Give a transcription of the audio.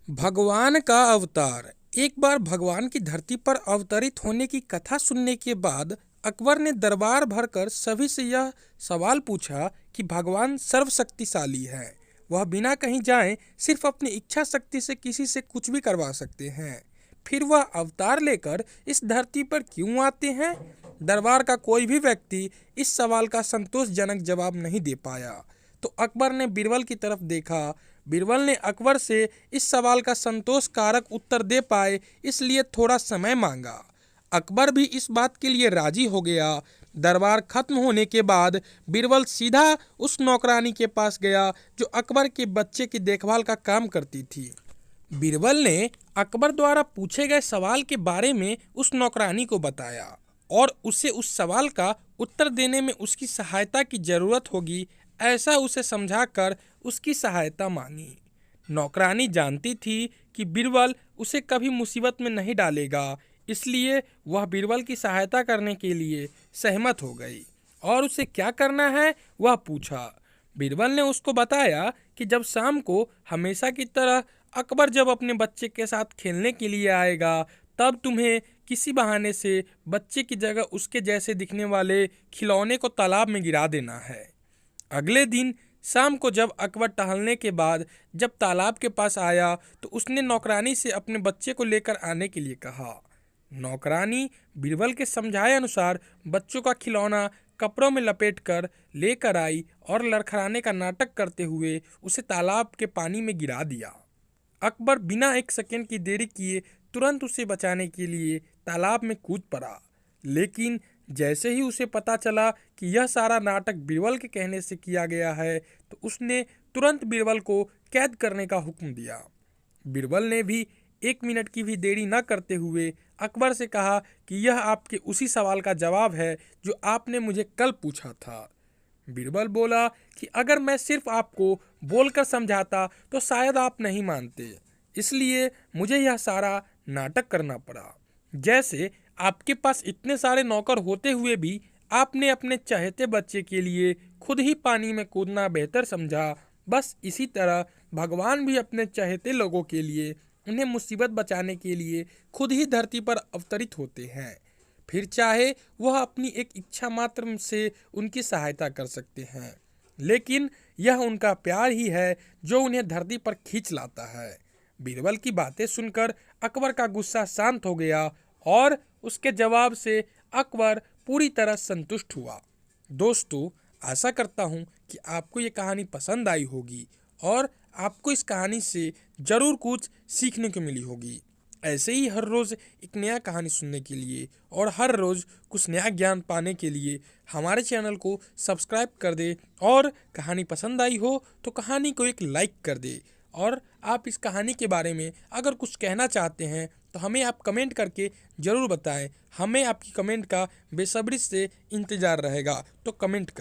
भगवान का अवतार। एक बार भगवान की धरती पर अवतरित होने की कथा सुनने के बाद अकबर ने दरबार भरकर सभी से यह सवाल पूछा कि भगवान सर्वशक्तिशाली है, वह बिना कहीं जाए सिर्फ अपनी इच्छा शक्ति से किसी से कुछ भी करवा सकते हैं। फिर वह अवतार लेकर इस धरती पर क्यों आते हैं? दरबार का कोई भी व्यक्ति इस सवाल का संतोषजनक जवाब नहीं दे पाया। तो अकबर ने बीरबल की तरफ देखा। बीरबल ने अकबर से इस सवाल का संतोषकारक उत्तर दे पाए इसलिए थोड़ा समय मांगा। अकबर भी इस बात के लिए राजी हो गया। दरबार खत्म होने के बाद बीरबल सीधा उस नौकरानी के पास गया जो अकबर के बच्चे की देखभाल का काम करती थी। बीरबल ने अकबर द्वारा पूछे गए सवाल के बारे में उस नौकरानी को बताया और उसे उस सवाल का उत्तर देने में उसकी सहायता की जरूरत होगी ऐसा उसे समझाकर उसकी सहायता मांगी। नौकरानी जानती थी कि बीरबल उसे कभी मुसीबत में नहीं डालेगा, इसलिए वह बीरबल की सहायता करने के लिए सहमत हो गई और उसे क्या करना है वह पूछा। बीरबल ने उसको बताया कि जब शाम को हमेशा की तरह अकबर जब अपने बच्चे के साथ खेलने के लिए आएगा तब तुम्हें किसी बहाने से बच्चे की जगह उसके जैसे दिखने वाले खिलौने को तालाब में गिरा देना है। अगले दिन शाम को जब अकबर टहलने के बाद जब तालाब के पास आया तो उसने नौकरानी से अपने बच्चे को लेकर आने के लिए कहा। नौकरानी बीरबल के समझाए अनुसार बच्चों का खिलौना कपड़ों में लपेटकर लेकर आई और लड़खड़ाने का नाटक करते हुए उसे तालाब के पानी में गिरा दिया। अकबर बिना एक सेकंड की देरी किए तुरंत उसे बचाने के लिए तालाब में कूद पड़ा, लेकिन जैसे ही उसे पता चला कि यह सारा नाटक बीरबल के कहने से किया गया है तो उसने तुरंत बीरबल को कैद करने का हुक्म दिया। बीरबल ने भी 1 मिनट की भी देरी न करते हुए अकबर से कहा कि यह आपके उसी सवाल का जवाब है जो आपने मुझे कल पूछा था। बीरबल बोला कि अगर मैं सिर्फ आपको बोलकर समझाता तो शायद आप नहीं मानते, इसलिए मुझे यह सारा नाटक करना पड़ा। जैसे आपके पास इतने सारे नौकर होते हुए भी आपने अपने चहेते बच्चे के लिए खुद ही पानी में कूदना बेहतर समझा, बस इसी तरह भगवान भी अपने चहेते लोगों के लिए उन्हें मुसीबत बचाने के लिए खुद ही धरती पर अवतरित होते हैं। फिर चाहे वह अपनी एक इच्छा मात्र से उनकी सहायता कर सकते हैं, लेकिन यह उनका प्यार ही है जो उन्हें धरती पर खींच लाता है। बीरबल की बातें सुनकर अकबर का गुस्सा शांत हो गया और उसके जवाब से अकबर पूरी तरह संतुष्ट हुआ। दोस्तों, आशा करता हूँ कि आपको ये कहानी पसंद आई होगी और आपको इस कहानी से ज़रूर कुछ सीखने को मिली होगी। ऐसे ही हर रोज़ एक नया कहानी सुनने के लिए और हर रोज़ कुछ नया ज्ञान पाने के लिए हमारे चैनल को सब्सक्राइब कर दे और कहानी पसंद आई हो तो कहानी को एक लाइक कर दे। और आप इस कहानी के बारे में अगर कुछ कहना चाहते हैं तो हमें आप कमेंट करके ज़रूर बताएं। हमें आपकी कमेंट का बेसब्री से इंतज़ार रहेगा, तो कमेंट करें।